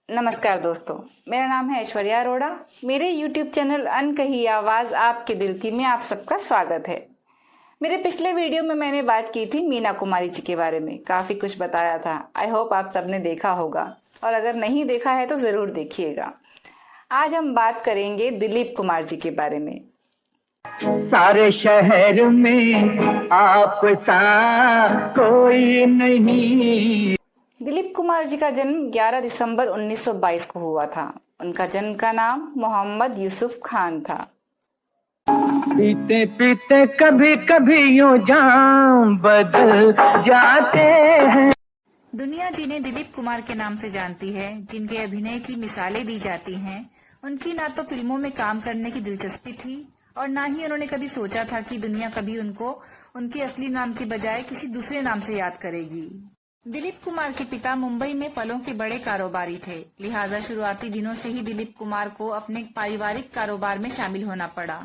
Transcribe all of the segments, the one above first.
नमस्कार दोस्तों, मेरा नाम है ऐश्वर्या अरोड़ा। मेरे YouTube चैनल अनकही आवाज आपके दिल की में आप सबका स्वागत है। मेरे पिछले वीडियो में मैंने बात की थी मीना कुमारी जी के बारे में, काफी कुछ बताया था। आई होप आप सबने देखा होगा, और अगर नहीं देखा है तो जरूर देखिएगा। आज हम बात करेंगे दिलीप कुमार जी के बारे में। सारे शहर में आप सा कोई नहीं। दिलीप कुमार जी का जन्म 11 दिसंबर 1922 को हुआ था। उनका जन्म का नाम मोहम्मद यूसुफ खान था। पीते पीते कभी कभी यूं जाम बदल जाते हैं। दुनिया जिन्हें दिलीप कुमार के नाम से जानती है, जिनके अभिनय की मिसालें दी जाती हैं, उनकी ना तो फिल्मों में काम करने की दिलचस्पी थी और ना ही उन्होंने कभी सोचा था कि दुनिया कभी उनको उनके असली नाम के बजाय किसी दूसरे नाम से याद करेगी। दिलीप कुमार के पिता मुंबई में फलों के बड़े कारोबारी थे, लिहाजा शुरुआती दिनों से ही दिलीप कुमार को अपने पारिवारिक कारोबार में शामिल होना पड़ा।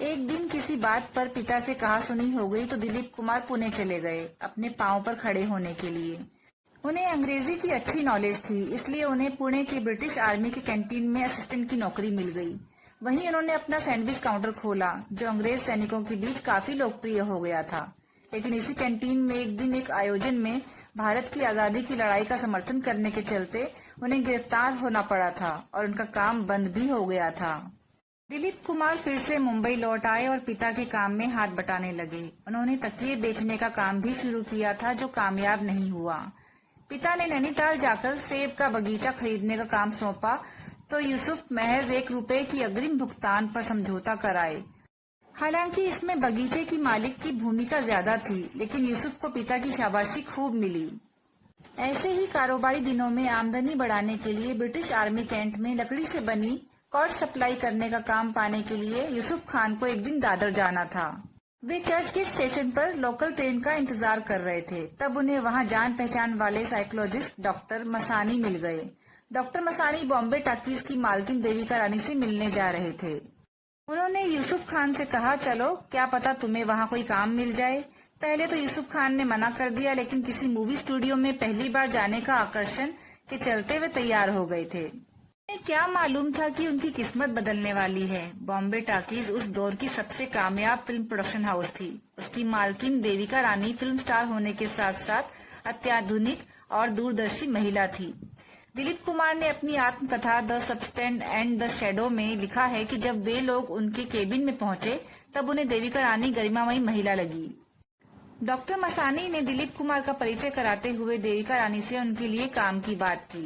एक दिन किसी बात पर पिता से कहासुनी हो गई तो दिलीप कुमार पुणे चले गए अपने पांव पर खड़े होने के लिए। उन्हें अंग्रेजी की अच्छी नॉलेज थी, इसलिए उन्हें पुणे की ब्रिटिश आर्मी के कैंटीन में असिस्टेंट की नौकरी मिल गई। वहीं उन्होंने अपना सैंडविच काउंटर खोला, जो अंग्रेज सैनिकों के बीच काफी लोकप्रिय हो गया था। लेकिन इसी कैंटीन में एक दिन एक आयोजन में भारत की आजादी की लड़ाई का समर्थन करने के चलते उन्हें गिरफ्तार होना पड़ा था और उनका काम बंद भी हो गया था। दिलीप कुमार फिर से मुंबई लौट आए और पिता के काम में हाथ बटाने लगे। उन्होंने तकिए बेचने का काम भी शुरू किया था, जो कामयाब नहीं हुआ। पिता ने नैनीताल जाकर सेब का बगीचा खरीदने का काम सौंपा तो यूसुफ महज ₹1 की अग्रिम भुगतान पर समझौता कराए। हालांकि इसमें बगीचे की मालिक की भूमिका ज्यादा थी, लेकिन यूसुफ को पिता की शाबाशी खूब मिली। ऐसे ही कारोबारी दिनों में आमदनी बढ़ाने के लिए ब्रिटिश आर्मी कैंट में लकड़ी से बनी कॉर्ड सप्लाई करने का काम पाने के लिए यूसुफ खान को एक दिन दादर जाना था। वे चर्च के स्टेशन पर लोकल ट्रेन का इंतजार कर रहे थे। तब उन्हें वहां जान पहचान वाले साइकोलॉजिस्ट डॉक्टर मसानी मिल गए। डॉक्टर मसानी बॉम्बे टाकीज की मालकिन देविका रानी से मिलने जा रहे थे। उन्होंने यूसुफ खान से कहा, चलो क्या पता तुम्हें वहाँ कोई काम मिल जाए। पहले तो यूसुफ खान ने मना कर दिया, लेकिन किसी मूवी स्टूडियो में पहली बार जाने का आकर्षण के चलते वे तैयार हो गए थे। उन्हें क्या मालूम था कि उनकी किस्मत बदलने वाली है। बॉम्बे टाकीज उस दौर की सबसे कामयाब फिल्म प्रोडक्शन हाउस थी। उसकी मालकिन देविका रानी फिल्म स्टार होने के साथ साथ अत्याधुनिक और दूरदर्शी महिला थी। दिलीप कुमार ने अपनी आत्मकथा the subtended and the shadow में लिखा है कि जब वे लोग उनके केबिन में पहुंचे तब उन्हें देविका रानी गरिमामयी महिला लगी। डॉक्टर मसानी ने दिलीप कुमार का परिचय कराते हुए देविका रानी से उनके लिए काम की बात की।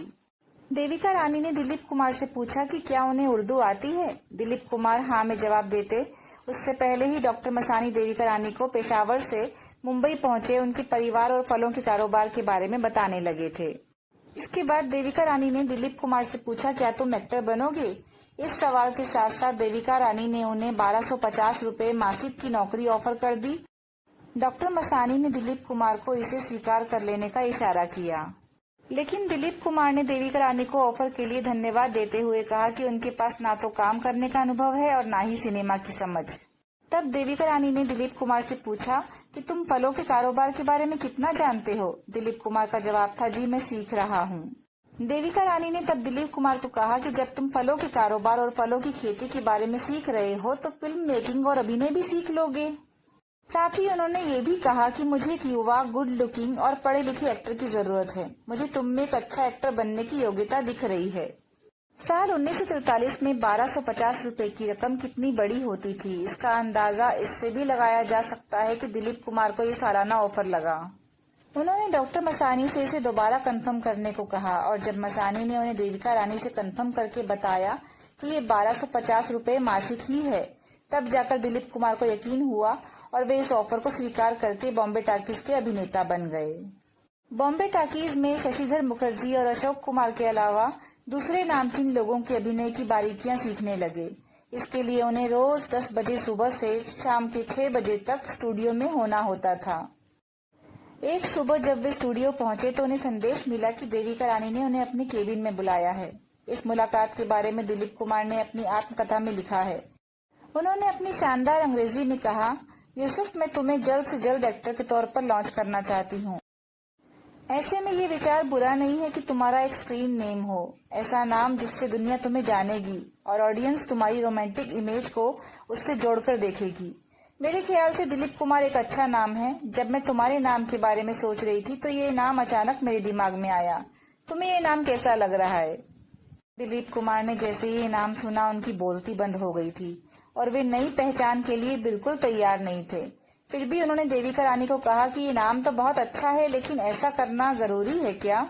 देविका रानी ने दिलीप कुमार से पूछा कि क्या उन्हें उर्दू आती है। दिलीप कुमार हाँ में जवाब देते। उससे पहले ही डॉक्टर मसानी देविका रानी को पेशावर से मुंबई पहुंचे उनके परिवार और फलों के कारोबार के बारे में बताने लगे थे। इसके बाद देविका रानी ने दिलीप कुमार से पूछा, क्या तुम एक्टर बनोगे। इस सवाल के साथ साथ देविका रानी ने उन्हें ₹1250 मासिक की नौकरी ऑफर कर दी। डॉक्टर मसानी ने दिलीप कुमार को इसे स्वीकार कर लेने का इशारा किया, लेकिन दिलीप कुमार ने देविका रानी को ऑफर के लिए धन्यवाद देते हुए कहा कि उनके पास ना तो काम करने का अनुभव है और ना ही सिनेमा की समझ। तब देविका रानी ने दिलीप कुमार से पूछा कि तुम फलों के कारोबार के बारे में कितना जानते हो। दिलीप कुमार का जवाब था, जी मैं सीख रहा हूँ। देविका रानी ने तब दिलीप कुमार को कहा कि जब तुम फलों के कारोबार और फलों की खेती के बारे में सीख रहे हो तो फिल्म मेकिंग और अभिनय भी सीख लोगे। साथ ही उन्होंने ये भी कहा कि मुझे एक युवा, गुड लुकिंग और पढ़े लिखे एक्टर की जरूरत है। मुझे तुम में एक अच्छा एक्टर बनने की योग्यता दिख रही है। साल 1943 में ₹1250 की रकम कितनी बड़ी होती थी, इसका अंदाजा इससे भी लगाया जा सकता है कि दिलीप कुमार को ये सालाना ऑफर लगा। उन्होंने डॉक्टर मसानी से इसे दोबारा कंफर्म करने को कहा और जब मसानी ने उन्हें देविका रानी से कंफर्म करके बताया कि ये ₹1250 मासिक ही है, तब जाकर दिलीप कुमार को यकीन हुआ और वे इस ऑफर को स्वीकार करके बॉम्बे टाकीज के अभिनेता बन गए। बॉम्बे टाकीज में शशिधर मुखर्जी और अशोक कुमार के अलावा दूसरे नामचीन लोगों के अभिनय की बारीकियां सीखने लगे। इसके लिए उन्हें रोज 10 बजे सुबह से शाम के 6 बजे तक स्टूडियो में होना होता था। एक सुबह जब वे स्टूडियो पहुंचे तो उन्हें संदेश मिला कि देविका रानी ने उन्हें अपने केबिन में बुलाया है। इस मुलाकात के बारे में दिलीप कुमार ने अपनी आत्मकथा में लिखा है। उन्होंने अपनी शानदार अंग्रेजी में कहा, यूसुफ मैं तुम्हें जल्द से जल्द एक्टर के तौर पर लॉन्च करना चाहती हूँ। ऐसे में ये विचार बुरा नहीं है कि तुम्हारा एक स्क्रीन नेम हो, ऐसा नाम जिससे दुनिया तुम्हें जानेगी और ऑडियंस तुम्हारी रोमांटिक इमेज को उससे जोड़कर देखेगी। मेरे ख्याल से दिलीप कुमार एक अच्छा नाम है। जब मैं तुम्हारे नाम के बारे में सोच रही थी तो ये नाम अचानक मेरे दिमाग में आया। तुम्हें ये नाम कैसा लग रहा है? दिलीप कुमार ने जैसे ही ये नाम सुना उनकी बोलती बंद हो गई थी और वे नई पहचान के लिए बिल्कुल तैयार नहीं थे। फिर भी उन्होंने देविका रानी को कहा कि ये नाम तो बहुत अच्छा है, लेकिन ऐसा करना जरूरी है क्या?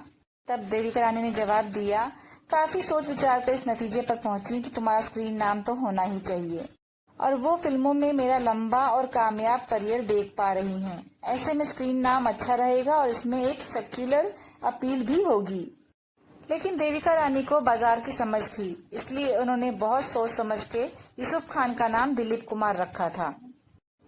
तब देविका रानी ने जवाब दिया, काफी सोच विचार कर इस नतीजे पर पहुंची कि तुम्हारा स्क्रीन नाम तो होना ही चाहिए, और वो फिल्मों में मेरा लंबा और कामयाब करियर देख पा रही हैं। ऐसे में स्क्रीन नाम अच्छा रहेगा और इसमें एक सेक्युलर अपील भी होगी। लेकिन देविका रानी को बाजार की समझ थी, इसलिए उन्होंने बहुत सोच समझ के यूसुफ खान का नाम दिलीप कुमार रखा था।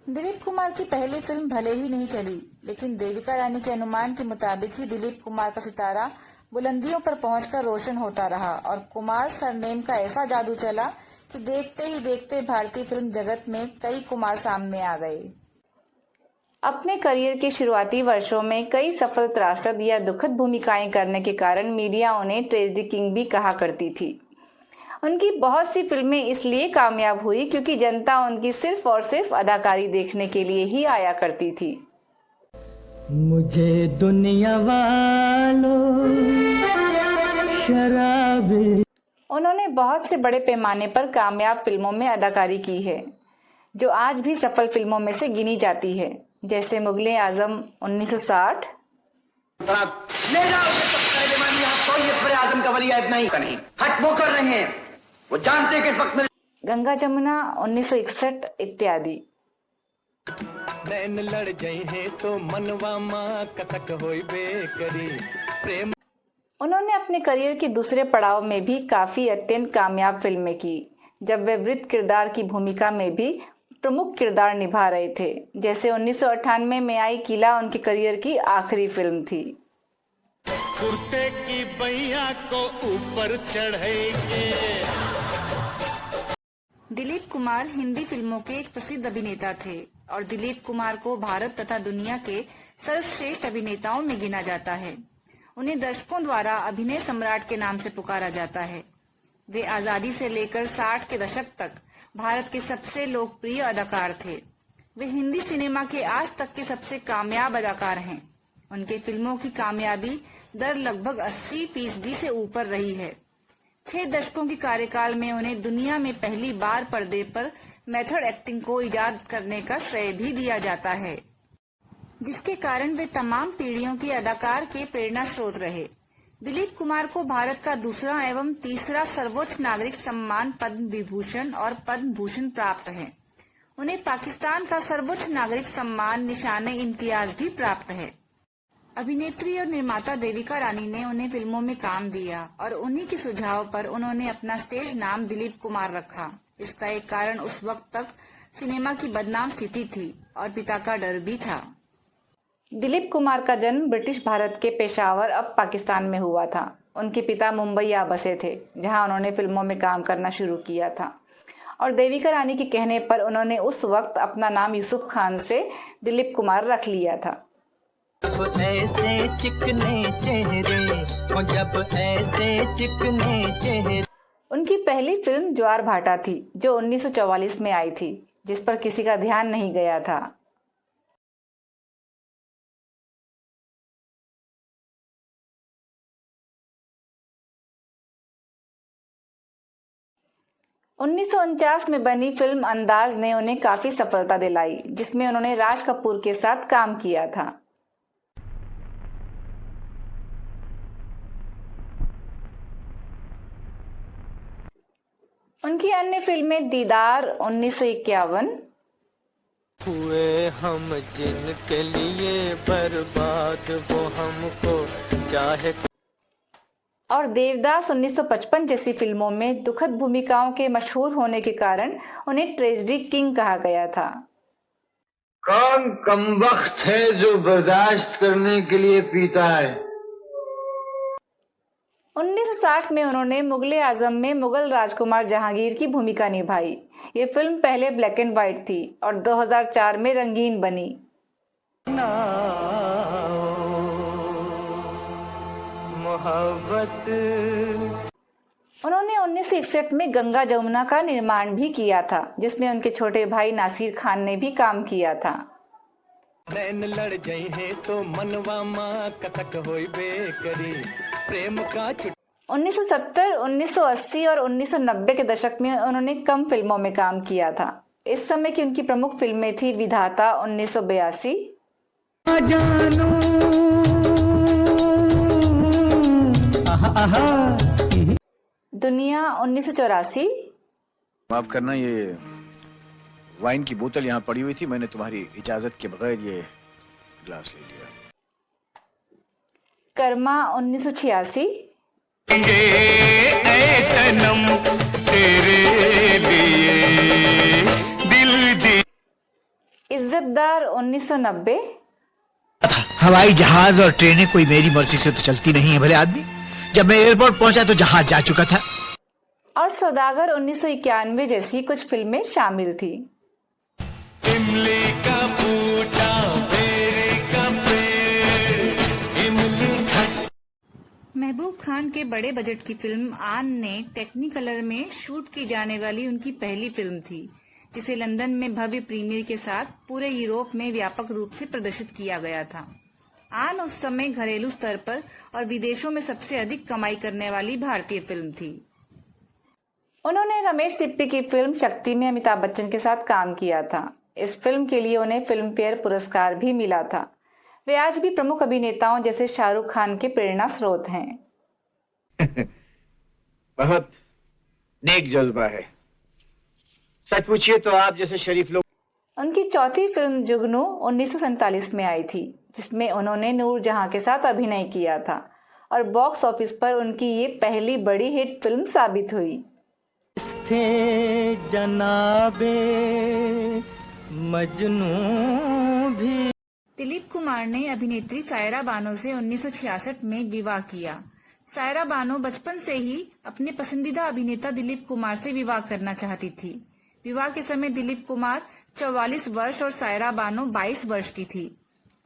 दिलीप कुमार की पहली फिल्म भले ही नहीं चली, लेकिन देविका रानी के अनुमान के मुताबिक ही दिलीप कुमार का सितारा बुलंदियों पर पहुंचकर रोशन होता रहा और कुमार सरनेम का ऐसा जादू चला कि देखते ही देखते भारतीय फिल्म जगत में कई कुमार सामने आ गए। अपने करियर के शुरुआती वर्षों में कई सफल त्रासद या दुखद भूमिकाएं करने के कारण मीडिया उन्हें ट्रेजेडी किंग भी कहा करती थी। उनकी बहुत सी फिल्में इसलिए कामयाब हुई क्योंकि जनता उनकी सिर्फ और सिर्फ अदाकारी देखने के लिए ही आया करती थी। मुझे दुनिया वालों शराबी। उन्होंने बहुत से बड़े पैमाने पर कामयाब फिल्मों में अदाकारी की है, जो आज भी सफल फिल्मों में से गिनी जाती है, जैसे मुगले आजम 1960। ले जाओ तो ये बड़े आजम का वली ऐब नहीं कहीं हट वो कर रहे हैं, वो जानते हैं कि इस वक्त में गंगा जमुना 1961 इत्यादि। नैन लड़ गए हैं तो मनवा मां कथक होई बेकरी प्रेम। उन्होंने अपने करियर के दूसरे पड़ाव में भी काफी अत्यंत कामयाब फिल्में की, जब वे वृत्त किरदार की भूमिका में भी प्रमुख किरदार निभा रहे थे, जैसे 1998 में आई किला उनके करियर की आखिरी फिल्म थी। कुर्ते की बैया को ऊपर चढ़ेंगे। दिलीप कुमार हिंदी फिल्मों के एक प्रसिद्ध अभिनेता थे और दिलीप कुमार को भारत तथा दुनिया के सर्वश्रेष्ठ अभिनेताओं में गिना जाता है। उन्हें दर्शकों द्वारा अभिनय सम्राट के नाम से पुकारा जाता है। वे आजादी से लेकर 60 के दशक तक भारत के सबसे लोकप्रिय अदाकार थे। वे हिंदी सिनेमा के आज तक के सबसे कामयाब अदाकार हैं। उनके फिल्मों की कामयाबी दर लगभग 80% से ऊपर रही है। 6 दशकों के कार्यकाल में उन्हें दुनिया में पहली बार पर्दे पर मेथड एक्टिंग को इजाद करने का श्रेय भी दिया जाता है, जिसके कारण वे तमाम पीढ़ियों के अदाकार के प्रेरणा स्रोत रहे। दिलीप कुमार को भारत का दूसरा एवं तीसरा सर्वोच्च नागरिक सम्मान पद्म विभूषण और पद्म भूषण प्राप्त है। उन्हें पाकिस्तान का सर्वोच्च नागरिक सम्मान निशाने इम्तियाज भी प्राप्त है। अभिनेत्री और निर्माता देविका रानी ने उन्हें फिल्मों में काम दिया और उन्हीं के सुझाव पर उन्होंने अपना स्टेज नाम दिलीप कुमार रखा। इसका एक कारण उस वक्त तक सिनेमा की बदनाम स्थिति थी और पिता का डर भी था। दिलीप कुमार का जन्म ब्रिटिश भारत के पेशावर अब पाकिस्तान में हुआ था। उनके पिता मुंबई आ बसे थे, जहां उन्होंने फिल्मों में काम करना शुरू किया था, और देविका रानी के कहने पर उन्होंने उस वक्त अपना नाम यूसुफ खान से दिलीप कुमार रख लिया था। ऐसे चिकने चेहरे, जब ऐसे चिकने चेहरे। उनकी पहली फिल्म ज्वार भाटा थी, जो 1944 में आई थी, जिस पर किसी का ध्यान नहीं गया था। उन्नीस में बनी फिल्म अंदाज ने उन्हें काफी सफलता दिलाई, जिसमें उन्होंने राज कपूर के साथ काम किया था। उनकी अन्य फिल्में दीदार 1951, हुए हम जिनके लिए बर्बाद वो हमको चाहे, और देवदास 1955 जैसी फिल्मों में दुखद भूमिकाओं के मशहूर होने के कारण उन्हें ट्रेजेडी किंग कहा गया था। कौन कमबख्त है जो बर्दाश्त करने के लिए पीता है। 1960 में उन्होंने मुगले आजम में मुगल राजकुमार जहांगीर की भूमिका निभाई। ये फिल्म पहले ब्लैक एंड व्हाइट थी और 2004 में रंगीन बनी। मोहब्बत। उन्होंने 1961 में गंगा जमुना का निर्माण भी किया था, जिसमें उनके छोटे भाई नासिर खान ने भी काम किया था। नैन लड़ जाई है तो मनवा माँ कथक होई बेकरी, प्रेम का 1970, 1980 और 1990 के दशक में उन्होंने कम फिल्मों में काम किया था। इस समय की उनकी प्रमुख फिल्में थी विधाता 1982, दुनिया 1984, माफ करना, ये वाइन की बोतल यहाँ पड़ी हुई थी, मैंने तुम्हारी इजाजत के बगैर ये ग्लास ले लिया। कर्मा 1986, इज्जतदार 1990, हवाई जहाज और ट्रेनें कोई मेरी मर्जी से तो चलती नहीं है भले आदमी। जब मैं एयरपोर्ट पहुंचा तो जहाज जा चुका था। और सौदागर 1991 जैसी कुछ फिल्में शामिल थी। इमली का बूटा, बेरी का पेड़, इमली खट। महबूब खान के बड़े बजट की फिल्म आन ने टेक्निकलर में शूट की जाने वाली उनकी पहली फिल्म थी, जिसे लंदन में भव्य प्रीमियर के साथ पूरे यूरोप में व्यापक रूप से प्रदर्शित किया गया था। आन उस समय घरेलू स्तर पर और विदेशों में सबसे अधिक कमाई करने वाली भारतीय फिल्म थी। उन्होंने रमेश सिप्पी की फिल्म शक्ति में अमिताभ बच्चन के साथ काम किया था। इस फिल्म के लिए उन्हें फिल्म फेयर पुरस्कार भी मिला था। वे आज भी प्रमुख अभिनेताओं जैसे शाहरुख खान के प्रेरणा स्रोत हैं। बहुत नेक जज्बा है, सच पूछिए तो आप जैसे शरीफ लोग। उनकी चौथी फिल्म जुगनू 1947 में आई थी, जिसमें उन्होंने नूरजहां के साथ अभिनय किया था और बॉक्स ऑफिस पर उनकी ये पहली बड़ी हिट फिल्म साबित हुई। थे जनाबे मजनू भी। दिलीप कुमार ने अभिनेत्री सायरा बानो से 1966 में विवाह किया। सायरा बानो बचपन से ही अपने पसंदीदा अभिनेता दिलीप कुमार से विवाह करना चाहती थी। विवाह के समय दिलीप कुमार 44 वर्ष और सायरा बानो 22 वर्ष की थी।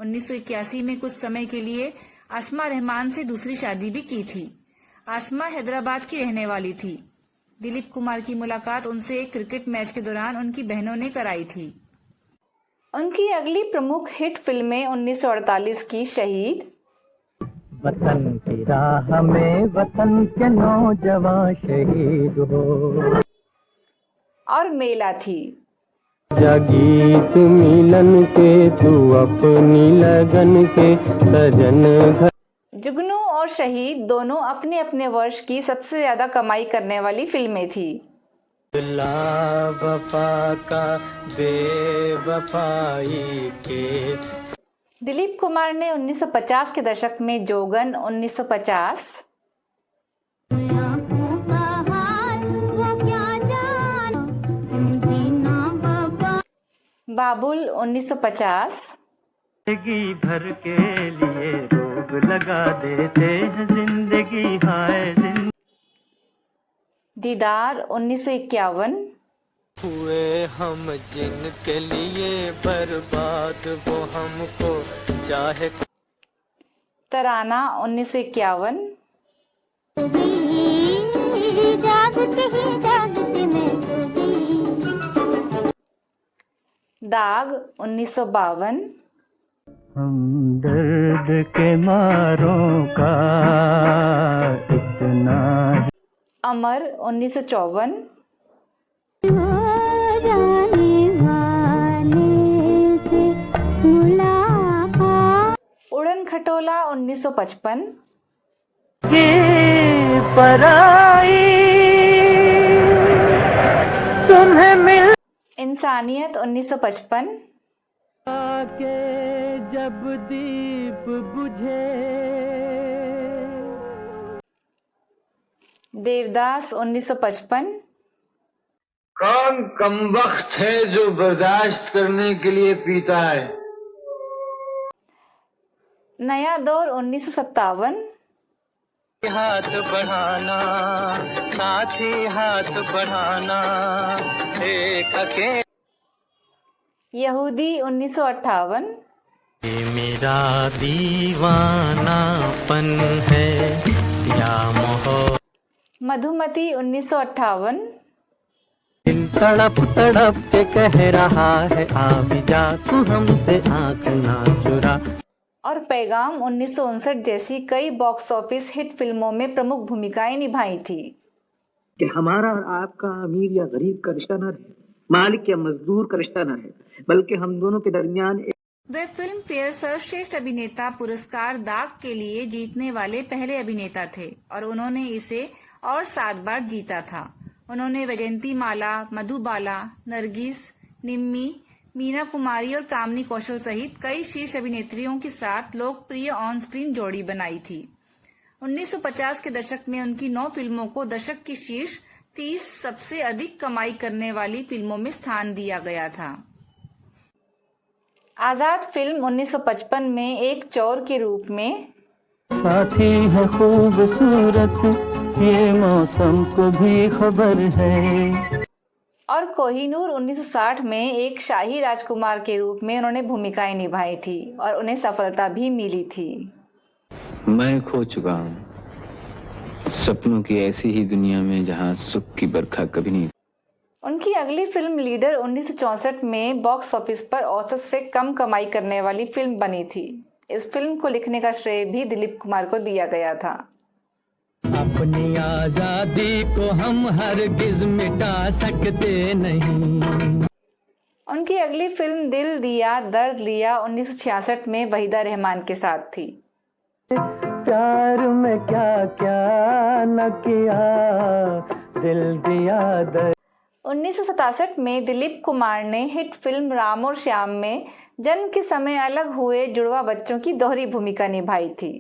1981 में कुछ समय के लिए आसमा रहमान से दूसरी शादी भी की थी। आसमा हैदराबाद की रहने वाली थी। दिलीप कुमार की मुलाकात उनसे एक क्रिकेट मैच के दौरान उनकी बहनों ने कराई थी। उनकी अगली प्रमुख हिट फिल्में 1948 की शहीद, वतन की राह में वतन के नौजवान शहीद हो, और मेला थी। गीत मिलन के तू अपनी लगन के सजन घर। जुगनू और शहीद दोनों अपने अपने वर्ष की सबसे ज्यादा कमाई करने वाली फिल्में थी। वफा का बेवफाई के। दिलीप कुमार ने 1950 के दशक में जोगन 1950, बाबुल 1950, जिंदगी भर के लिए रोग लगा देते हैं जिंदगी हाय जिंदगी। दीदार 1951, हुए हम जिनके लिए बर्बाद वो हमको चाहे। तराना 1951, दाग 1952, हम दर्द के मारों का इतना। अमर 1954, उड़न खटोला 1955, पराई तुम्हें मिल इंसानियत 1955, के जब दीप बुझे। देवदास 1955, कौन कमबख्त है जो बर्दाश्त करने के लिए पीता है। नया दौर 1957, हाथ बढ़ाना साथी हाथ बढ़ाना एक अकेले। यहूदी 1958, ये मेरा दीवानापन है या मोहब्बत। मधुमती 1958, दिल तड़प तड़प के कह रहा है आ भी जा, तू हमसे आंख ना चुरा। और पैगाम 1959 जैसी कई बॉक्स ऑफिस हिट फिल्मों में प्रमुख भूमिकाएं निभाई थी। कि हमारा और आपका अमीर या गरीब का रिश्ता न रहे, मालिक या मजदूर का रिश्ता न रहे, बल्कि हम दोनों के दरमियान वे फिल्म फेयर सर्वश्रेष्ठ अभिनेता पुरस्कार दाग के लिए जीतने वाले पहले अभिनेता थे और उन्होंने इसे और 7 बार जीता था। उन्होंने वैजयंती माला, मधुबाला, नरगिस, निम्मी, मीना कुमारी और कामनी कौशल सहित कई शीर्ष अभिनेत्रियों के साथ लोकप्रिय ऑन स्क्रीन जोड़ी बनाई थी। 1950 के दशक में उनकी 9 फिल्मों को दशक की शीर्ष 30 सबसे अधिक कमाई करने वाली फिल्मों में स्थान दिया गया था। आजाद फिल्म 1955 में एक चोर के रूप में साथी है खूबसूरत, ये मौसम को भी खबर है। और कोहिनूर 1960 में एक शाही राजकुमार के रूप में उन्होंने भूमिकाएं निभाई थी और उन्हें सफलता भी मिली थी। मैं खो चुका हूँ सपनों की ऐसी ही दुनिया में जहाँ सुख की बरखा कभी नहीं। उनकी अगली फिल्म लीडर 1964 में बॉक्स ऑफिस पर औसत से कम कमाई करने वाली फिल्म बनी थी। इस फिल्म को लिखने का श्रेय भी दिलीप कुमार को दिया गया था। अपनी आजादी को हम हरगिज मिटा सकते नहीं। उनकी अगली फिल्म दिल दिया दर्द लिया 1966 में वहीदा रहमान के साथ थी। प्यार में क्या क्या न किया, दिल दिया दर्द। 1967 में दिलीप कुमार ने हिट फिल्म राम और श्याम में जन्म के समय अलग हुए जुड़वा बच्चों की दोहरी भूमिका निभाई थी।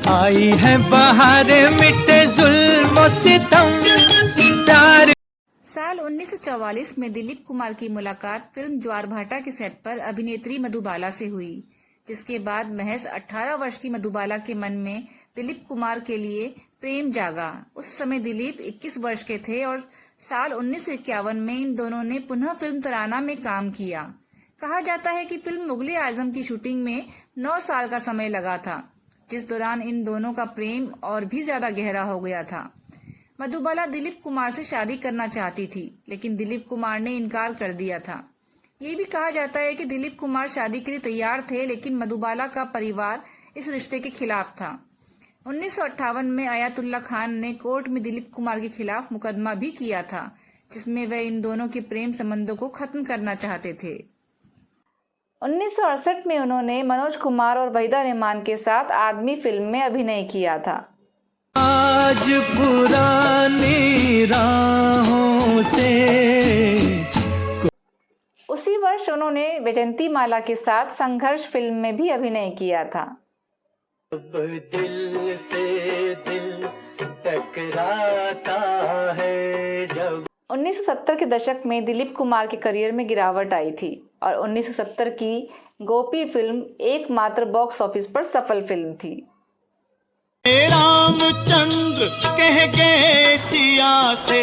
आई है बहारे मिटे जुल्म सितम प्यार। साल 1944 में दिलीप कुमार की मुलाकात फिल्म ज्वारभाटा के सेट पर अभिनेत्री मधुबाला से हुई, जिसके बाद महज 18 वर्ष की मधुबाला के मन में दिलीप कुमार के लिए प्रेम जागा। उस समय दिलीप 21 वर्ष के थे और साल 1951 में इन दोनों ने पुनः फिल्म तराना में काम किया। कहा जाता है कि फिल्म मुगले आजम की शूटिंग में 9 साल का समय लगा था, जिस दौरान इन दोनों का प्रेम और भी ज्यादा गहरा हो गया था। मधुबाला दिलीप कुमार से शादी करना चाहती थी, लेकिन दिलीप कुमार ने इनकार कर दिया था। ये भी कहा जाता है कि दिलीप कुमार शादी के लिए तैयार थे, लेकिन मधुबाला का परिवार इस रिश्ते के खिलाफ था। 1958 में आयतुल्ला खान ने कोर्ट में दिलीप कुमार के खिलाफ मुकदमा भी किया था, जिसमें वे इन दोनों के प्रेम संबंधों को खत्म करना चाहते थे। 1968 में उन्होंने मनोज कुमार और वहीदा रहमान के साथ आदमी फिल्म में अभिनय किया था। आज पुरानी राहों से। उसी वर्ष उन्होंने वैजयंती माला के साथ संघर्ष फिल्म में भी अभिनय किया था। अब दिल से दिल टकराता है जब। 1970 के दशक में दिलीप कुमार के करियर में गिरावट आई थी और 1970 की गोपी फिल्म एकमात्र बॉक्स ऑफिस पर सफल फिल्म थी। रामचंद्र कह गए सिया से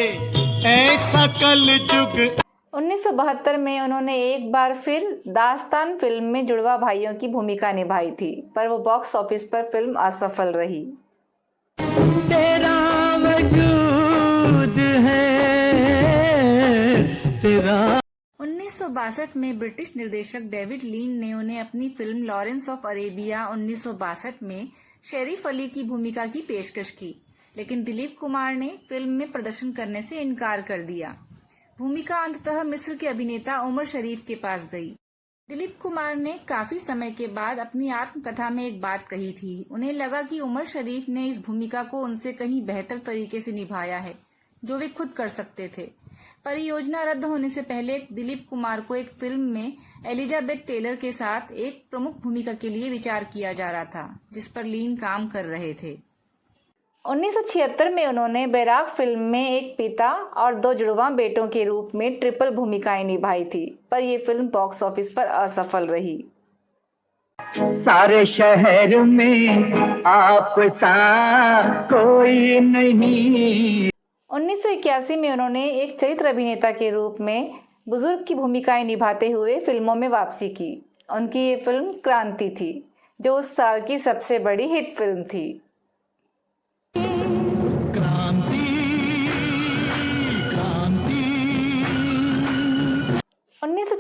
ऐसा कल जुग। 1972 में उन्होंने एक बार फिर दास्तान फिल्म में जुड़वा भाइयों की भूमिका निभाई थी, पर वो बॉक्स ऑफिस पर फिल्म असफल रही। तेरा वजूद है तेरा। 1962 में ब्रिटिश निर्देशक डेविड लीन ने उन्हें अपनी फिल्म लॉरेंस ऑफ अरेबिया 1962 में शेरिफ अली की भूमिका की पेशकश की, लेकिन दिलीप कुमार ने फिल्म में प्रदर्शन करने से इनकार कर दिया। भूमिका अंततः मिस्र के अभिनेता उमर शरीफ के पास गई। दिलीप कुमार ने काफी समय के बाद अपनी आत्मकथा में एक बात कही थी। उन्हें लगा कि उमर शरीफ ने इस भूमिका को उनसे कहीं बेहतर तरीके से निभाया है, जो वे खुद कर सकते थे। परियोजना रद्द होने से पहले दिलीप कुमार को एक फिल्म में एलिजाबेथ टेलर के साथ एक प्रमुख भूमिका के लिए विचार किया जा रहा था, जिस पर लीन काम कर रहे थे। 1976 में उन्होंने बैराग फिल्म में एक पिता और 2 जुड़वा बेटों के रूप में ट्रिपल भूमिकाएं निभाई थी, पर यह फिल्म बॉक्स ऑफिस पर असफल रही। सारे शहर में आप सा कोई नहीं। 1981 में उन्होंने एक चरित्र अभिनेता के रूप में बुजुर्ग की भूमिकाएं निभाते हुए फिल्मों में वापसी की। उनकी ये फिल्म क्रांति थी, जो उस साल की सबसे बड़ी हिट फिल्म थी।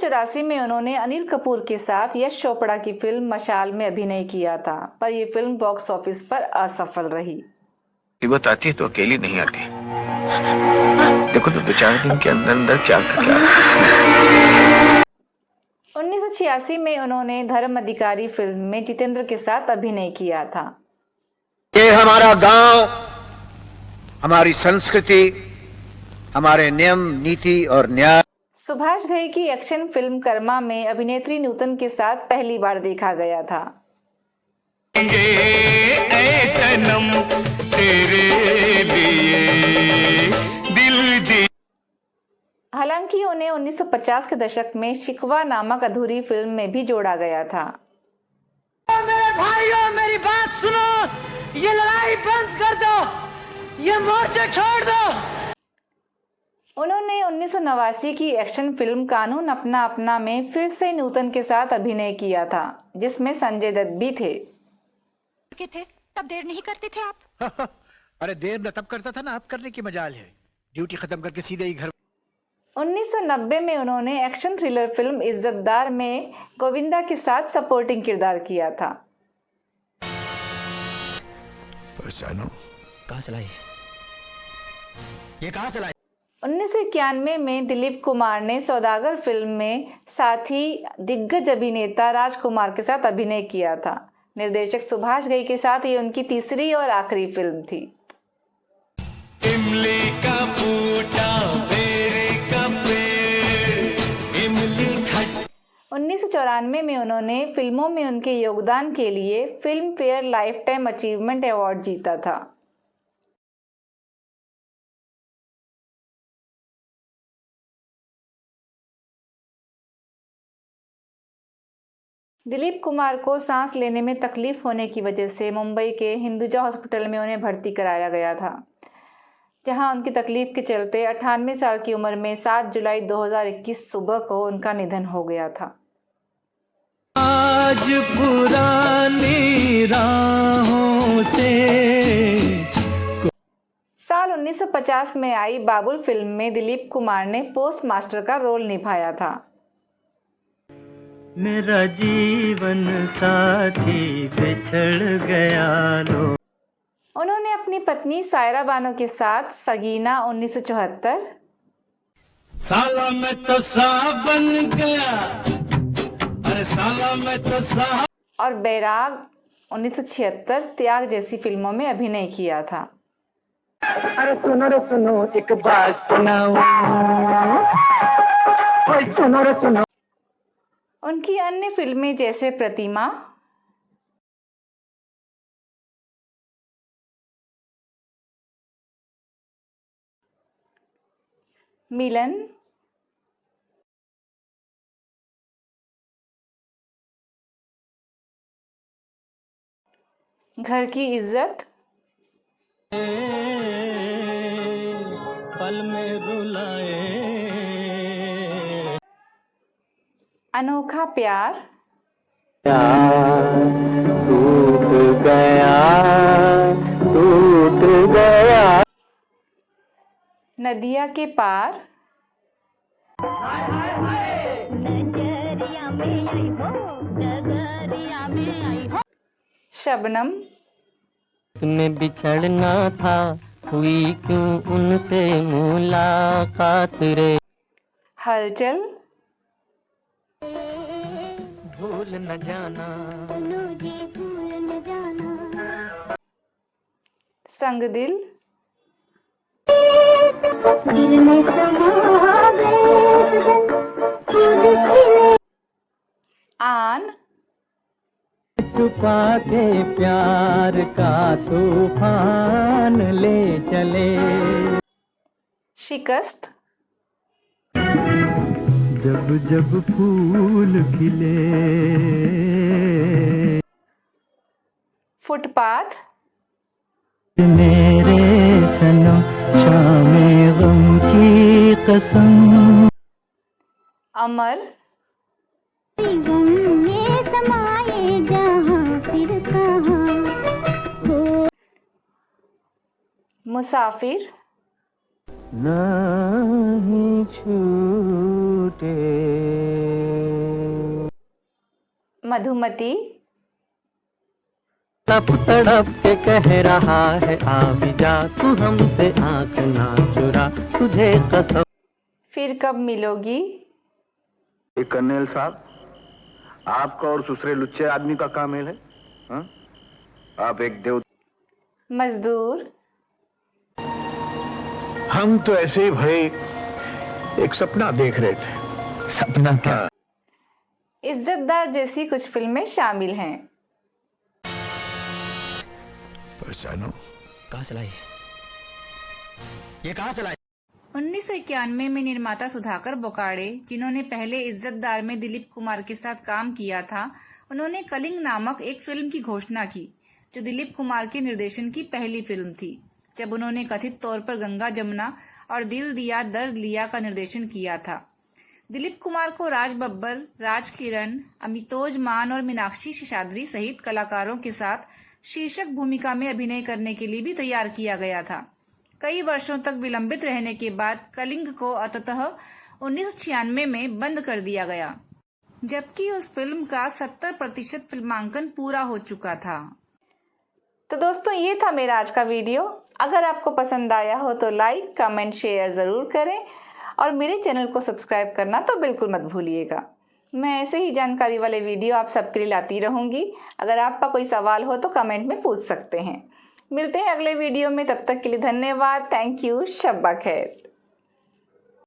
1984 में उन्होंने अनिल कपूर के साथ यश चोपड़ा की फिल्म मशाल में अभिनय किया था, पर यह फिल्म बॉक्स ऑफिस पर असफल रही। मुसीबत आती है तो अकेली नहीं आती। देखो तो 2-4 दिन के अंदर अंदर क्या 1986 में उन्होंने धर्म अधिकारी फिल्म में जितेंद्र के साथ अभिनय किया था। ये हमारा गांव, हमारी संस्कृति, हमारे नियम, नीति और न्याय। सुभाष घई की एक्शन फिल्म कर्मा में अभिनेत्री नूतन के साथ पहली बार देखा गया था। हालांकि उन्हें 1950 के दशक में शिकवा नामक अधूरी फिल्म में भी जोड़ा गया था। मेरे भाइयों, मेरी बात सुनो, ये लड़ाई बंद कर दो, ये मोर्चे छोड़ दो। उन्होंने 1989 की एक्शन फिल्म कानून अपना अपना में फिर से नूतन के साथ अभिनय किया था, जिसमें संजय दत्त भी थे। तब देर नहीं करते थे आप? अरे देर न तब करता था ना, अब करने की मजाल है। ड्यूटी खत्म करके सीधे ही घर। 1990 में उन्होंने एक्शन थ्रिलर फिल्म इज्जतदार में गोविंदा के साथ सपोर्टिंग किरदार किया था। कहाँ से लाई? ये कहाँ से लाई? 1991 में दिलीप कुमार ने सौदागर फिल्म में साथी दिग्गज अभिनेता राजकुमार के साथ अभिनय किया था। निर्देशक सुभाष घई के साथ ये उनकी तीसरी और आखिरी फिल्म थी। इमली का बूटा, बेरी का पेड़, इमली खट। 1994 में उन्होंने फिल्मों में उनके योगदान के लिए film fair life time achievement award जीता था। दिलीप कुमार को सांस लेने में तकलीफ होने की वजह से मुंबई के हिंदुजा हॉस्पिटल में उन्हें भर्ती कराया गया था, जहां उनकी तकलीफ के चलते 98 साल की उम्र में 7 जुलाई 2021 सुबह को उनका निधन हो गया था। आज पुरानी राहों से। साल 1950 में आई बाबुल फिल्म में दिलीप कुमार ने पोस्ट मास्टर का रोल निभाया था। मेरा जीवन साथी बिछड़ गया लो। उन्होंने अपनी पत्नी सायरा बानो के साथ सगीना 1974, साला मैं तो साहब बन गया, अरे साला मैं तो साहब, और बैराग 1976 त्याग जैसी फिल्मों में अभिनय किया था। अरे सुनो रे सुनो, एक बात सुनाओ, सुनो रे सुनो। उनकी अन्य फिल्में जैसे प्रतिमा, मिलन, घर की इज्जत, पल में रुलाए, अनोखा प्यार, टूट गया नदिया के पार, शबनम, तुम्हें बिछड़ना था, हुई क्यों उनसे मुलाकात रे, हलचल, भूल न जाना, संग दिल, आन, छुपा के प्यार का तूफान ले चले, शिकस्त, जब जब फूल खिले, फुटपाथ, मेरे सनम शामे गम की कसम, अमर, मुसाफिर, नहीं छूटे। मधुमती। तड़प तड़प के कह रहा है आ भी जा, तू हमसे आँख ना चुरा, तुझे कसम। फिर कब मिलोगी। कर्नेल साहब, आपका और दूसरे लुच्चे आदमी का क्या मेल है? हा? आप एक देव। मजदूर। हम तो ऐसे ही भाई एक सपना देख रहे थे। सपना क्या? इज्जतदार जैसी कुछ फिल्में शामिल हैं। पहचानो कहाँ से लाई? ये कहाँ से लाई? 1991 में निर्माता सुधाकर बोकाड़े, जिन्होंने पहले इज्जतदार में दिलीप कुमार के साथ काम किया था, उन्होंने कलिंग नामक एक फिल्म की घोषणा की, जो दिलीप कुमार के निर्देशन की पहली फिल्म थी, जब उन्होंने कथित तौर पर गंगा जमुना और दिल दिया दर्द लिया का निर्देशन किया था। दिलीप कुमार को राज बब्बर, राज किरण, अमितोज मान और मीनाक्षी शेषाद्री सहित कलाकारों के साथ शीर्षक भूमिका में अभिनय करने के लिए भी तैयार किया गया था। कई वर्षों तक विलंबित रहने के बाद कलिंग को अंततः 1996 में बंद कर दिया गया, जबकि उस फिल्म का 70% फिल्मांकन पूरा हो चुका था। तो दोस्तों, ये था मेरा आज का वीडियो। अगर आपको पसंद आया हो तो लाइक, कमेंट, शेयर जरूर करें और मेरे चैनल को सब्सक्राइब करना तो बिल्कुल मत भूलिएगा। मैं ऐसे ही जानकारी वाले वीडियो आप सबके लिए लाती रहूंगी। अगर आपका कोई सवाल हो तो कमेंट में पूछ सकते हैं। मिलते हैं अगले वीडियो में, तब तक के लिए धन्यवाद। Thank you. शब्बा खैर।